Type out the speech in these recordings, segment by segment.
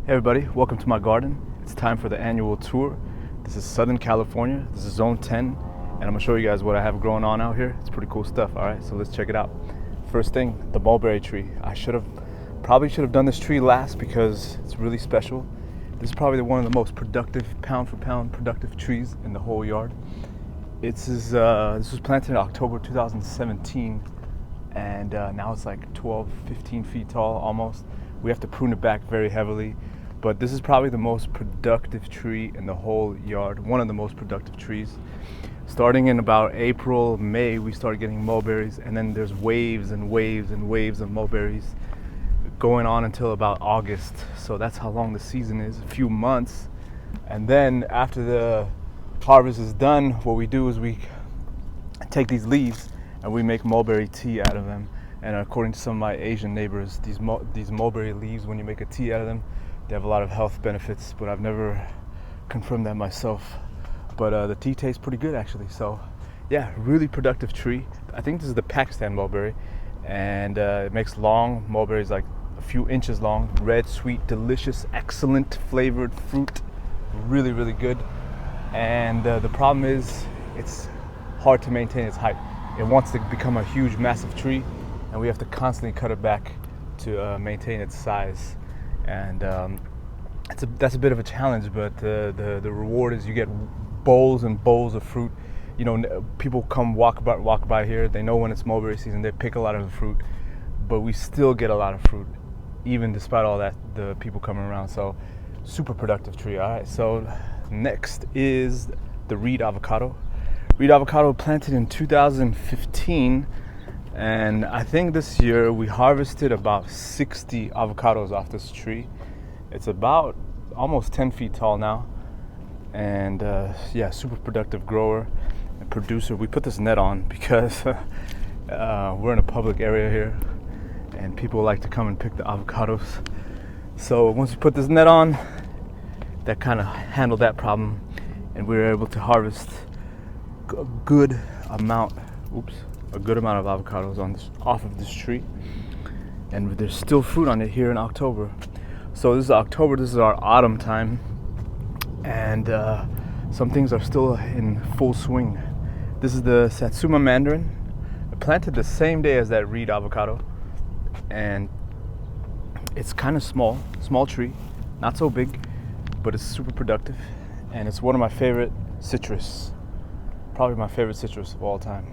Hey everybody, welcome to my garden. It's time for the annual tour. This is Southern California. This is Zone 10, and I'm gonna show you guys what I have growing on out here. It's pretty cool stuff. All right, so let's check it out. First thing, the mulberry tree. I probably should have done this tree last because it's really special. This is probably one of the most productive, pound for pound productive trees in the whole yard. This was planted in October 2017, and now it's like 12, 15 feet tall almost. We have to prune it back very heavily, but this is probably the most productive tree in the whole yard, one of the most productive trees. Starting in about April, May, we started getting mulberries, and then there's waves and waves and waves of mulberries going on until about August. So that's how long the season is, a few months. And then after the harvest is done, what we do is we take these leaves and we make mulberry tea out of them. And according to some of my Asian neighbors, these mulberry leaves, when you make a tea out of them, they have a lot of health benefits, but I've never confirmed that myself. But the tea tastes pretty good actually. So yeah, really productive tree. I think this is the Pakistan mulberry, and it makes long mulberries, like a few inches long, red, sweet, delicious, excellent flavored fruit. Really, really good. And the problem is it's hard to maintain its height. It wants to become a huge, massive tree, and we have to constantly cut it back to maintain its size. And that's a bit of a challenge, but the reward is you get bowls and bowls of fruit. You know, people come walk by here, they know when it's mulberry season, they pick a lot of the fruit, but we still get a lot of fruit, even despite all that, the people coming around. So super productive tree. All right, so next is the Reed avocado. Reed avocado planted in 2015. And I think this year we harvested about 60 avocados off this tree. It's about almost 10 feet tall now. And yeah, super productive grower and producer. We put this net on because we're in a public area here and people like to come and pick the avocados. So once we put this net on, that kind of handled that problem, and we were able to harvest a good amount of avocados off of this tree. And there's still fruit on it here in October. So this is October, this is our autumn time, and some things are still in full swing. This is the Satsuma mandarin. I planted the same day as that Reed avocado, and it's kind of small tree, not so big, but it's super productive, and it's one of my favorite citrus, probably my favorite citrus of all time.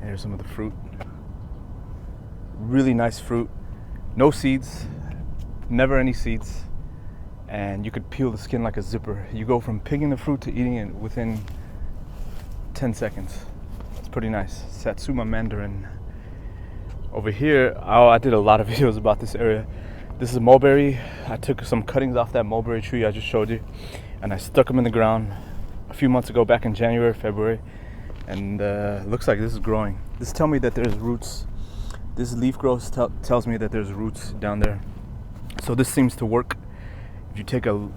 Here's some of the fruit. Really nice fruit. No seeds, never any seeds, and you could peel the skin like a zipper. You go from picking the fruit to eating it within 10 seconds. It's pretty nice. Satsuma mandarin. Over here, I did a lot of videos about this area. This is a mulberry. I took some cuttings off that mulberry tree I just showed you, and I stuck them in the ground a few months ago, back in January, February. And looks like this is growing. This tells me that there's roots. This leaf growth tells me that there's roots down there. So this seems to work. If you take a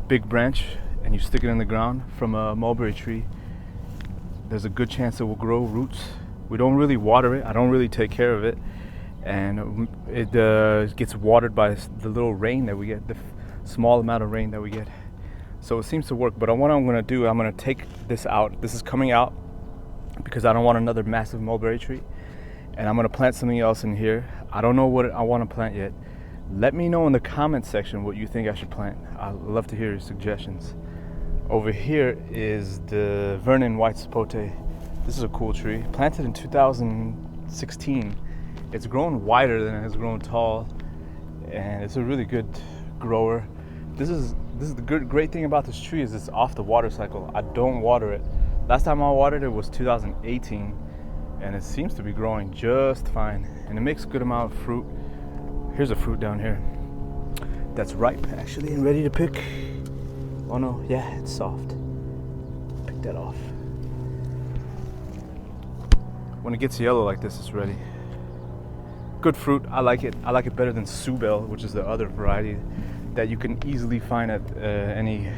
big branch and you stick it in the ground from a mulberry tree, there's a good chance it will grow roots. We don't really water it. I don't really take care of it. And it gets watered by the little rain that we get, the small amount of rain that we get. So it seems to work. But what I'm gonna do, I'm gonna take this out. This is coming out because I don't want another massive mulberry tree, and I'm gonna plant something else in here. I don't know what I want to plant yet. Let me know in the comment section what you think I should plant. I'd love to hear your suggestions. Over here is the Vernon white sapote. This is a cool tree, planted in 2016. It's grown wider than it has grown tall, and it's a really good grower. This is the great thing about this tree is it's off the water cycle. I don't water it. Last time I watered it was 2018, and it seems to be growing just fine, and it makes a good amount of fruit. Here's a fruit down here that's ripe actually and ready to pick. Oh no, yeah, it's soft. Pick that off. When it gets yellow like this, it's ready. Good fruit. I like it. I like it better than Subel, which is the other variety that you can easily find at any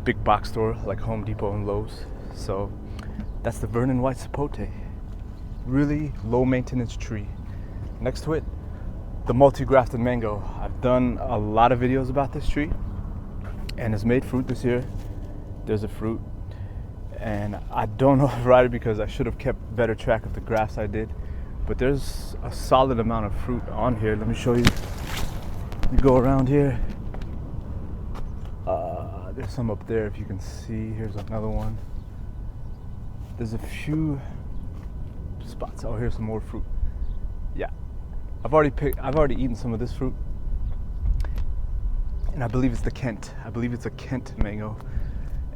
big box store like Home Depot and Lowe's. So that's the Vernon white sapote. Really low maintenance tree. Next to it, the multi-grafted mango. I've done a lot of videos about this tree, and it's made fruit this year. There's a fruit, and I don't know the variety because I should have kept better track of the grafts I did, but there's a solid amount of fruit on here. Let me show you. You go around here. There's some up there if you can see. Here's another one. There's a few spots. Oh, here's some more fruit. Yeah, I've already eaten some of this fruit, and I believe it's the Kent. I believe it's a Kent mango,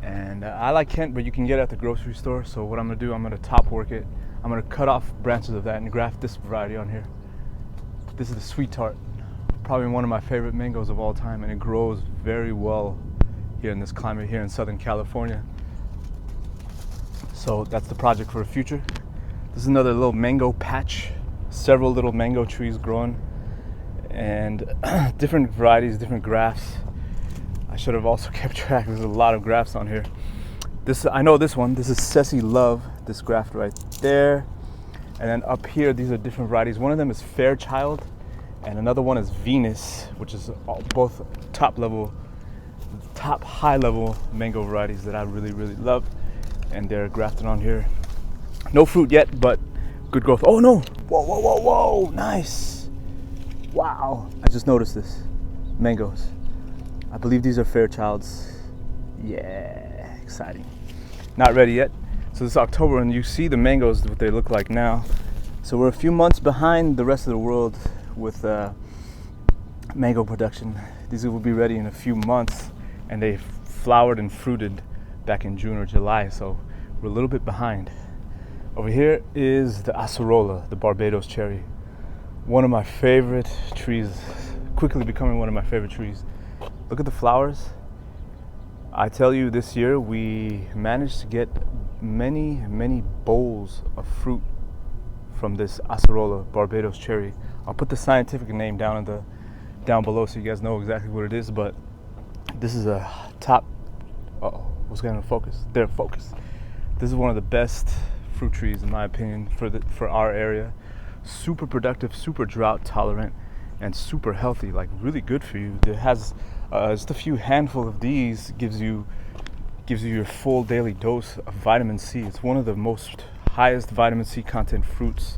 and I like Kent, but you can get it at the grocery store. So what I'm gonna do, I'm gonna top work it. I'm gonna cut off branches of that and graft this variety on here. This is the sweet tart, probably one of my favorite mangoes of all time, and it grows very well here in this climate here in Southern California. So that's the project for the future. This is another little mango patch, several little mango trees growing, and different varieties, different grafts. I should have also kept track. There's a lot of grafts on here. I know this one. This is Ceci Love, this graft right there. And then up here, these are different varieties. One of them is Fairchild, and another one is Venus, which is both top high level mango varieties that I really, really love. And they're grafted on here. No fruit yet, but good growth. Oh no! Whoa, whoa, whoa, whoa! Nice! Wow! I just noticed this. Mangoes. I believe these are Fairchilds. Yeah, exciting. Not ready yet. So this is October, and you see the mangoes, what they look like now. So we're a few months behind the rest of the world with mango production. These will be ready in a few months, and they flowered and fruited back in June or July, so we're a little bit behind. Over here is the Acerola, the Barbados cherry. One of my favorite trees, quickly becoming one of my favorite trees. Look at the flowers. I tell you, this year we managed to get many, many bowls of fruit from this Acerola Barbados cherry. I'll put the scientific name down below so you guys know exactly what it is, but this is a top, what's going to focus? There, focus. This is one of the best fruit trees in my opinion for our area. Super productive, super drought tolerant, and super healthy, like really good for you. It has just a few handful of these gives you your full daily dose of vitamin C. It's one of the most highest vitamin C content fruits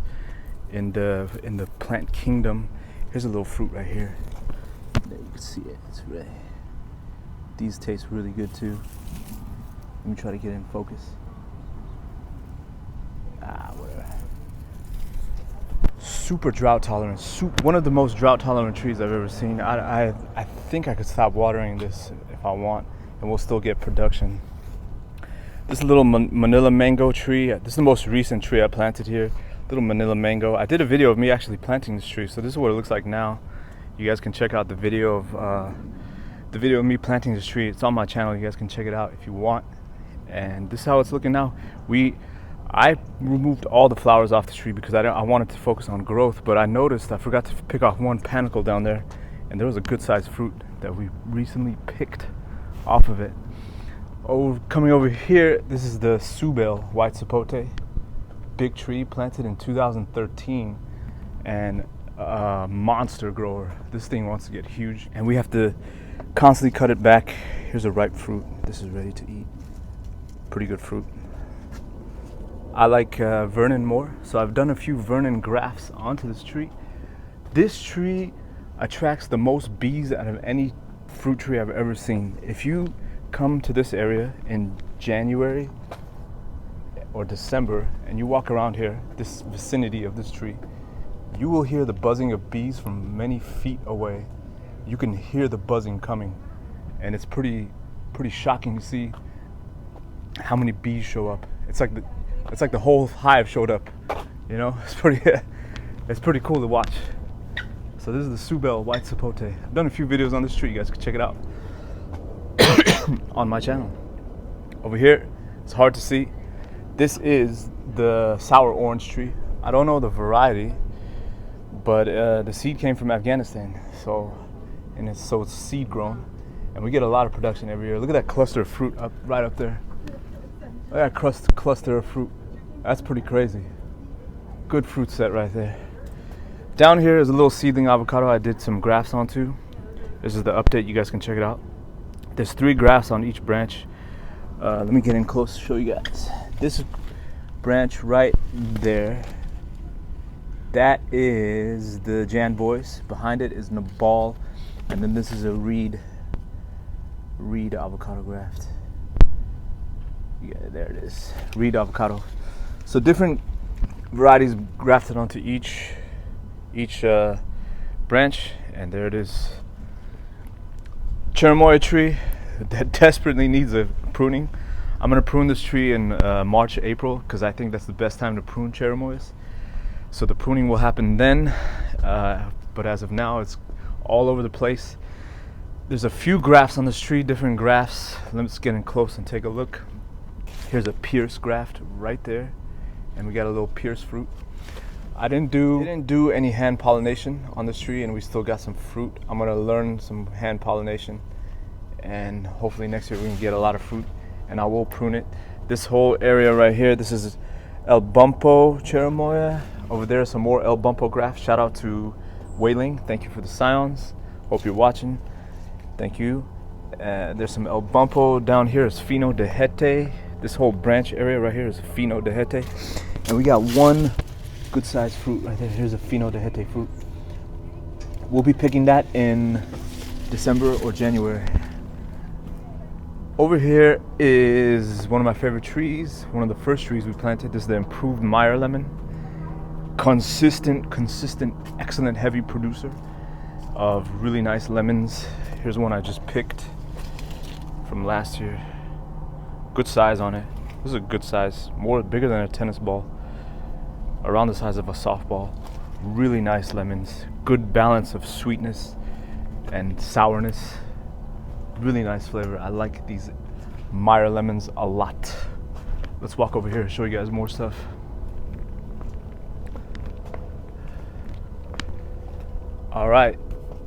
in the plant kingdom. Here's a little fruit right here. There, you can see it. It's red. These taste really good too. Let me try to get in focus. Whatever. Super drought tolerant. One of the most drought tolerant trees I've ever seen. I think I could stop watering this if I want, and we'll still get production. This little Manila mango tree. This is the most recent tree I planted here. Little Manila mango. I did a video of me actually planting this tree, so this is what it looks like now. You guys can check out the video of me planting this tree. It's on my channel. You guys can check it out if you want. And this is how it's looking now. I removed all the flowers off the tree because I wanted to focus on growth, but I noticed I forgot to pick off one panicle down there, and there was a good sized fruit that we recently picked off of it. Coming over here, this is the Subel white sapote, big tree planted in 2013, and a monster grower. This thing wants to get huge, and we have to constantly cut it back. Here's a ripe fruit. This is ready to eat. Pretty good fruit. I like Vernon more, so I've done a few Vernon grafts onto this tree. This tree attracts the most bees out of any fruit tree I've ever seen. If you come to this area in January or December and you walk around here, this vicinity of this tree, you will hear the buzzing of bees from many feet away. You can hear the buzzing coming, and it's pretty shocking to see how many bees show up. It's like the whole hive showed up, you know. It's pretty cool to watch. So this is the Subel white sapote. I've done a few videos on this tree. You guys can check it out on my channel. Over here, it's hard to see. This is the sour orange tree. I don't know the variety, but the seed came from Afghanistan, so it's seed grown, and we get a lot of production every year. Look at that cluster of fruit right up there. Look at that cluster of fruit. That's pretty crazy. Good fruit set right there. Down here is a little seedling avocado I did some grafts onto. This is the update. You guys can check it out. There's 3 grafts on each branch. Let me get in close to show you guys. This branch right there, that is the Jan Boys. Behind it is Nabal, and then this is a reed avocado graft. Yeah, there it is, reed avocado. So different varieties grafted onto each branch, and there it is. Cherimoya tree that desperately needs a pruning. I'm gonna prune this tree in March, April, because I think that's the best time to prune Cherimoyas. So the pruning will happen then, but as of now, it's all over the place. There's a few grafts on this tree, different grafts. Let's get in close and take a look. Here's a pierce graft right there, and we got a little pierce fruit. I didn't do any hand pollination on this tree, and we still got some fruit. I'm gonna learn some hand pollination, and hopefully next year we can get a lot of fruit, and I will prune it. This whole area right here, this is El Bumpo Cherimoya. Over there, some more El Bumpo grafts. Shout out to Wailing. Thank you for the scions. Hope you're watching. Thank you. There's some El Bumpo down here. Is Fino de Hete. This whole branch area right here is Fino de Hete. And we got one good sized fruit right there. Here's a Fino de Hete fruit. We'll be picking that in December or January. Over here is one of my favorite trees, one of the first trees we planted. This is the improved Meyer lemon. Consistent, excellent heavy producer of really nice lemons. Here's one I just picked from last year. Good size on it. This is a good size, bigger than a tennis ball, around the size of a softball. Really nice lemons, good balance of sweetness and sourness. Really nice flavor. I like these Meyer lemons a lot. Let's walk over here and show you guys more stuff. All right,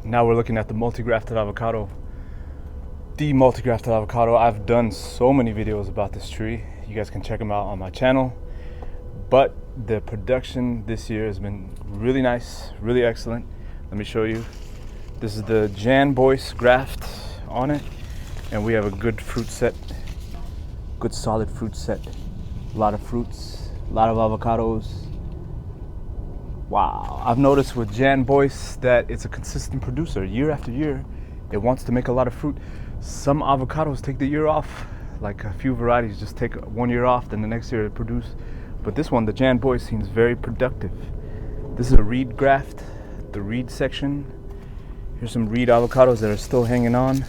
now we're looking at the multi-grafted avocado. The multi-grafted avocado. I've done so many videos about this tree. You guys can check them out on my channel. But the production this year has been really nice, really excellent. Let me show you. This is the Jan Boys graft on it, and we have a good fruit set, good solid fruit set. A lot of fruits, a lot of avocados. Wow, I've noticed with Jan Boys that it's a consistent producer. Year after year, it wants to make a lot of fruit. Some avocados take the year off, like a few varieties just take 1 year off, then the next year it produce. But this one, the Jan Boys, seems very productive. This is a reed graft, the reed section. Here's some reed avocados that are still hanging on.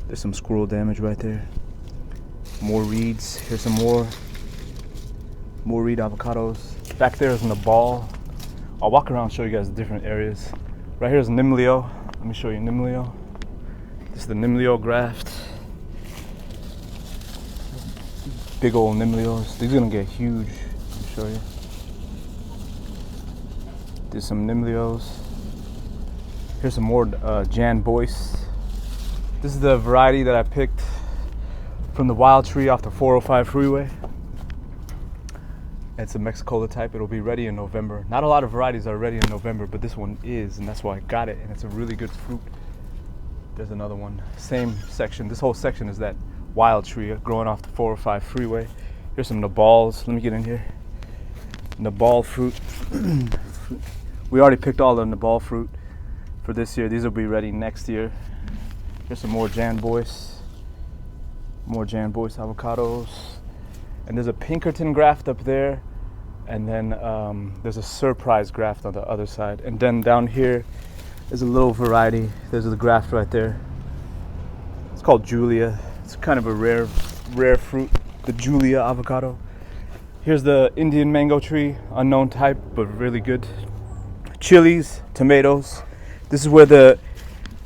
There's some squirrel damage right there. More reeds. Here's some more reed avocados. Back there is in the ball. I'll walk around and show you guys the different areas. Right here is Nimlio. Let me show you Nimlio. This is the Nimlio graft. Big old Nimlios. These are gonna get huge. Let me show you. There's some Nimlios. Here's some more Jan Boys. This is the variety that I picked from the wild tree off the 405 freeway. It's a Mexicola type. It'll be ready in November. Not a lot of varieties are ready in November, but this one is, and that's why I got it, and it's a really good fruit. There's another one. Same section. This whole section is that wild tree growing off the 405 freeway. Here's some Nabals. Let me get in here. Nabal fruit. We already picked all the Nabal fruit for this year. These will be ready next year. Here's some more Jan Boys. More Jan Boys avocados. And there's a Pinkerton graft up there. And then there's a surprise graft on the other side. And then down here is a little variety. There's the graft right there. It's called Julia. It's kind of a rare fruit, the Julia avocado. Here's the Indian mango tree, unknown type, but really good. Chilies, tomatoes. This is where the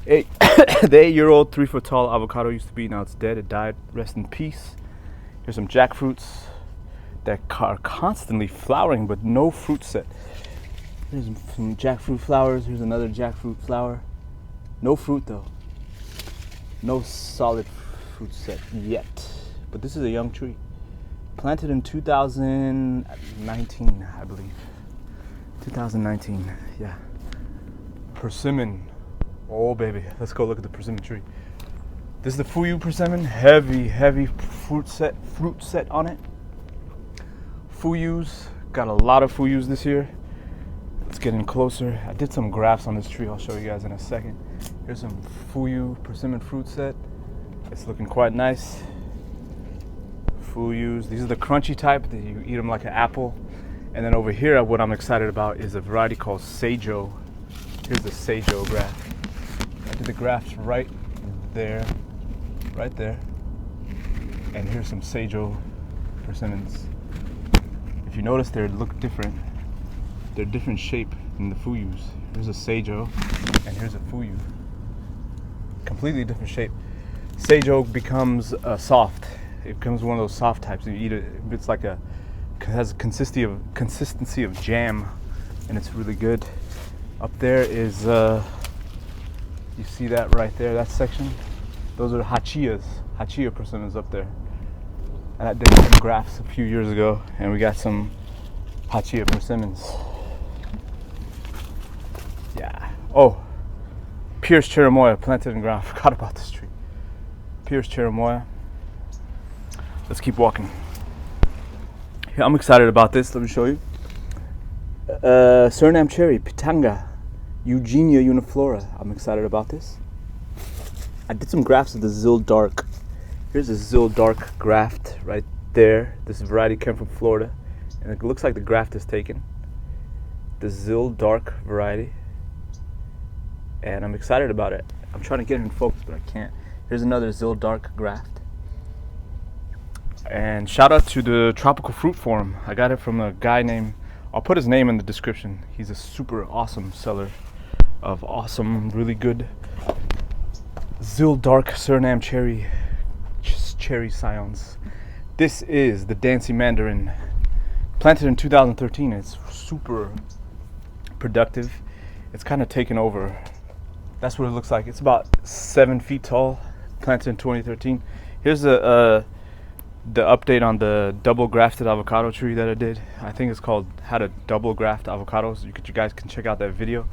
8-year-old 3-foot tall avocado used to be. Now it's dead, it died, rest in peace. Here's some jackfruits that are constantly flowering, but no fruit set. Here's some jackfruit flowers. Here's another jackfruit flower. No fruit though. No solid fruit set yet. But this is a young tree. Planted in 2019, I believe. 2019, yeah. Persimmon. Oh baby, let's go look at the persimmon tree. This is the Fuyu persimmon, heavy fruit set on it. Fuyus, got a lot of Fuyus this year. Let's get in closer. I did some grafts on this tree, I'll show you guys in a second. Here's some Fuyu persimmon fruit set. It's looking quite nice. Fuyus, these are the crunchy type, that you eat them like an apple. And then over here, what I'm excited about is a variety called Seijo. Here's the Seijo graft. I did the grafts right there. And here's some Seijo persimmons. If you notice, they look different. They're different shape than the Fuyus. Here's a Seijo, and here's a Fuyu. Completely different shape. Seijo becomes soft. It becomes one of those soft types. You eat it, it's like it has a consistency of jam, and it's really good. Up there is, you see that right there, that section? Those are Hachiya persimmons up there. And I did some grafts a few years ago, and we got some Hachiya persimmons. Yeah. Oh, Pierce Cherimoya planted in ground. Forgot about this tree. Pierce Cherimoya. Let's keep walking. Yeah, I'm excited about this. Let me show you. Suriname cherry, Pitanga, Eugenia uniflora. I'm excited about this. I did some grafts of the Zil Dark. Here's a Zil Dark graft right there. This variety came from Florida, and it looks like the graft is taken. The Zil Dark variety, and I'm excited about it. I'm trying to get it in focus, but I can't. Here's another Zil Dark graft. And shout out to the Tropical Fruit Forum. I got it from a guy named, I'll put his name in the description. He's a super awesome seller of awesome, really good Zil Dark Suriname cherry scions. This is the Dancy Mandarin, planted in 2013. It's super productive. It's kind of taken over. That's what it looks like. It's about 7 feet tall, planted in 2013. Here's the update on the double grafted avocado tree that I did. I think it's called How to Double Graft Avocados. You guys can check out that video.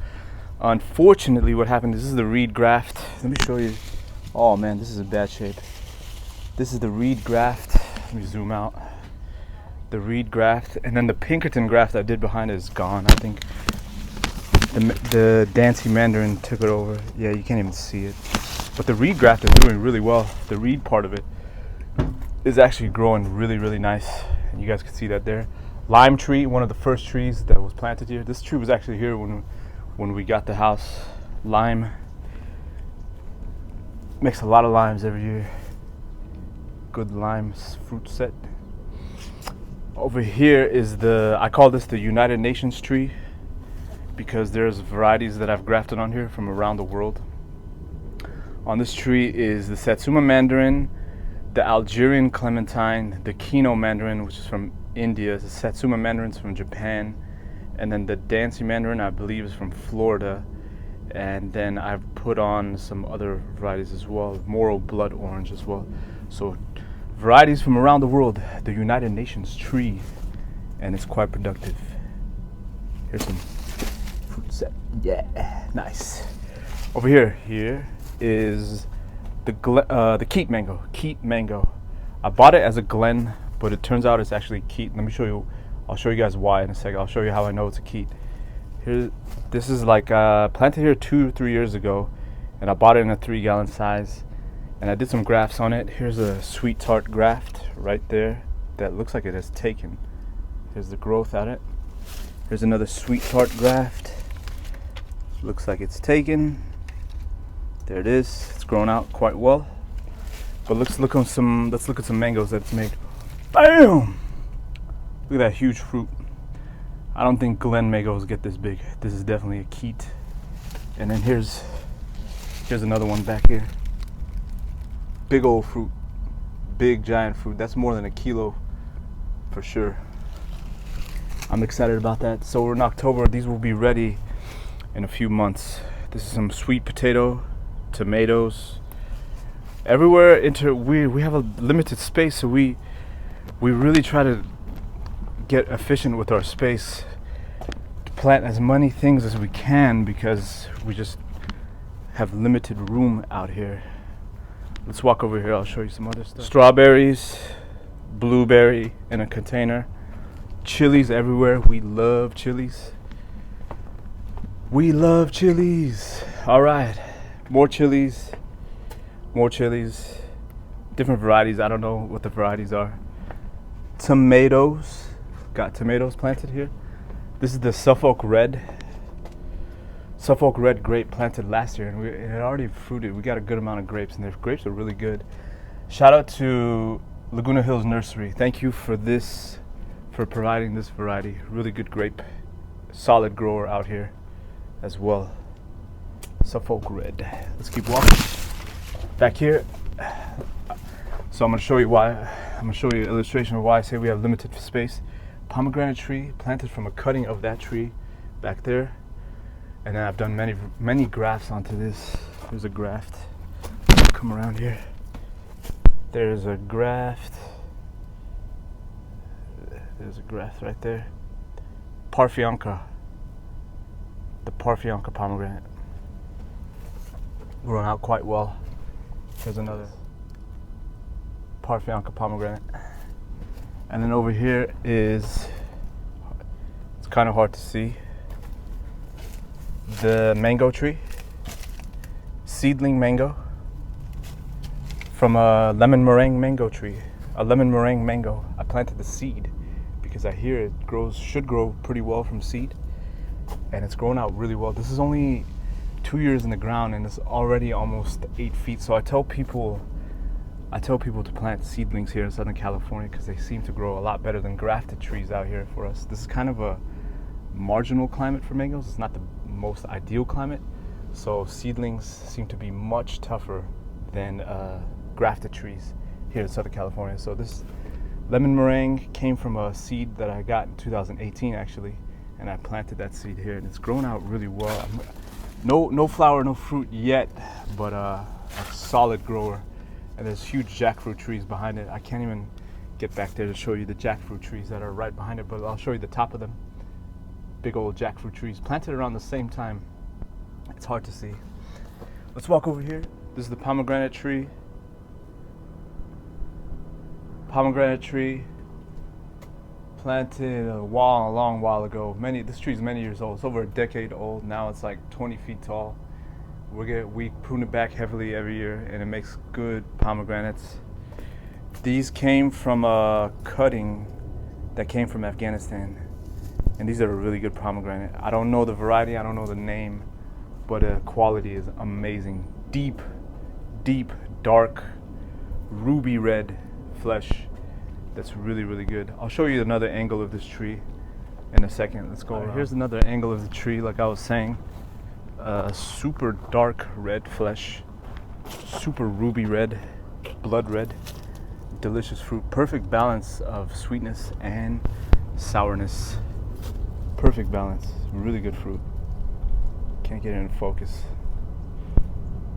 Unfortunately, what happened is, this is the reed graft. Let me show you. Oh man, this is in bad shape. This is the reed graft. Let me zoom out. The reed graft, and then the Pinkerton graft I did behind it is gone. I think the Dancy Mandarin took it over. Yeah, you can't even see it. But the reed graft is doing really well. The reed part of it is actually growing really nice, and you guys can see that there. Lime tree, one of the first trees that was planted here. This tree was actually here when we got the house. Lime, makes a lot of limes every year. Good limes fruit set. Over here is I call this the United Nations tree, because there's varieties that I've grafted on here from around the world. On this tree is the Satsuma mandarin, the Algerian clementine, the Kino mandarin, which is from India, the Satsuma mandarin's from Japan, and then the Dancy mandarin, I believe, is from Florida. And then I've put on some other varieties as well, Moro blood orange as well. So varieties from around the world, the United Nations tree, and it's quite productive. Here's some fruit set. Yeah, nice. Over here is the Keat mango. I bought it as a Glen, but it turns out it's actually Keat. Let me show you. I'll show you guys why in a second. I'll show you how I know it's a Keat. Here, this is like planted here 2 or 3 years ago, and I bought it in a 3-gallon size, and I did some grafts on it. Here's a sweet tart graft right there that looks like it has taken. Here's the growth at it. Here's another sweet tart graft. Looks like it's taken. There it is. It's grown out quite well. But let's look at some mangoes that it's made. Bam! Look at that huge fruit. I don't think Glen mangoes get this big. This is definitely a Keat. And then here's another one back here. Big old fruit. Big giant fruit. That's more than a kilo for sure. I'm excited about that. So we're in October. These will be ready in a few months. This is some sweet potato, tomatoes. Everywhere we have a limited space, so we really try to get efficient with our space to plant as many things as we can, because we just have limited room out here. Let's walk over here, I'll show you some other stuff. Strawberries, blueberry in a container. Chilies everywhere. We love chilies. We love chilies. All right, more chilies, more chilies. Different varieties, I don't know what the varieties are. Tomatoes, got tomatoes planted here. This is the Suffolk Red grape planted last year, and it had already fruited. We got a good amount of grapes, and their grapes are really good. Shout out to Laguna Hills Nursery. Thank you for providing this variety. Really good grape, solid grower out here as well. Suffolk Red. Let's keep walking. Back here. So I'm gonna show you an illustration of why I say we have limited space. Pomegranate tree planted from a cutting of that tree back there. And then I've done many grafts onto this. There's a graft. Come around here. There's a graft. There's a graft right there. Parfianca. The Parfianca pomegranate. Grown out quite well. Here's another Parfianca pomegranate. And then over here it's kind of hard to see, the mango tree, seedling mango from a lemon meringue mango tree. A lemon meringue mango. I planted the seed because I hear it should grow pretty well from seed, and it's grown out really well. This is only 2 years in the ground and it's already almost 8 feet. So I tell people to plant seedlings here in Southern California because they seem to grow a lot better than grafted trees out here for us. This is kind of a marginal climate for mangoes. It's not the most ideal climate, so seedlings seem to be much tougher than grafted trees here in Southern California. So this lemon meringue came from a seed that I got in 2018 actually, and I planted that seed here, and it's grown out really well. No flower, no fruit yet, but a solid grower. And there's huge jackfruit trees behind it. I can't even get back there to show you the jackfruit trees that are right behind it, but I'll show you the top of them. Big old jackfruit trees planted around the same time. It's hard to see. Let's walk over here. This is the pomegranate tree. Pomegranate tree planted a long while ago. This tree is many years old. It's over a decade old. Now it's like 20 feet tall. We prune it back heavily every year, and it makes good pomegranates. These came from a cutting that came from Afghanistan, and these are a really good pomegranate. I don't know the variety, I don't know the name, but the quality is amazing. Deep, dark, ruby red flesh. That's really good. I'll show you another angle of this tree in a second. Let's go. Here's another angle of the tree, like I was saying. Super dark red flesh, super ruby red, blood red, delicious fruit. Perfect balance of sweetness and sourness. Perfect balance. Really good fruit. Can't get it in focus,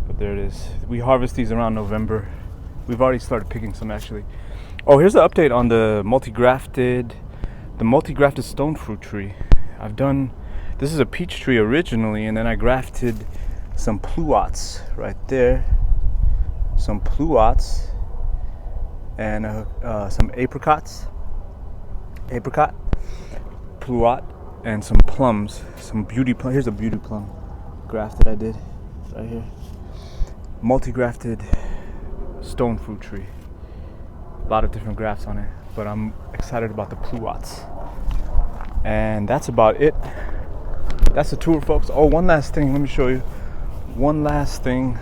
but there it is. We harvest these around November. We've already started picking some actually. Oh, here's the update on the multi-grafted stone fruit tree. This is a peach tree originally, and then I grafted some pluots right there, some pluots, and some apricot, pluot, and some plums, some beauty plum. Here's a beauty plum graft that I did right here. Multi-grafted stone fruit tree. A lot of different grafts on it, but I'm excited about the pluots. And that's about it. That's the tour, folks. Oh, one last thing. Let me show you. One last thing.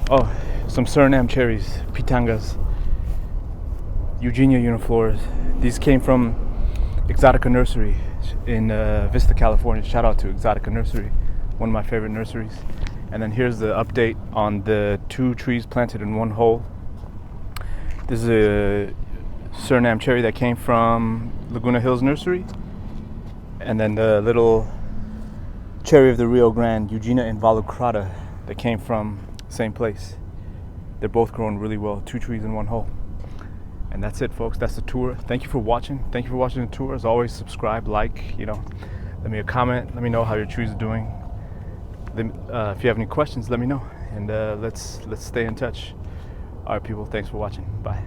Oh, some Suriname cherries, pitangas, Eugenia uniflores. These came from Exotica Nursery in Vista, California. Shout out to Exotica Nursery, one of my favorite nurseries. And then here's the update on the 2 trees planted in one hole. This is a Suriname cherry that came from Laguna Hills Nursery, and then the little cherry of the Rio Grande, Eugenia involucrata, that came from the same place. They're both growing really well. 2 trees in one hole. And that's it, folks. That's the tour. Thank you for watching. Thank you for watching the tour. As always, subscribe, like, Let me a comment. Let me know how your trees are doing. If you have any questions, let me know, and let's stay in touch. All right, people. Thanks for watching. Bye.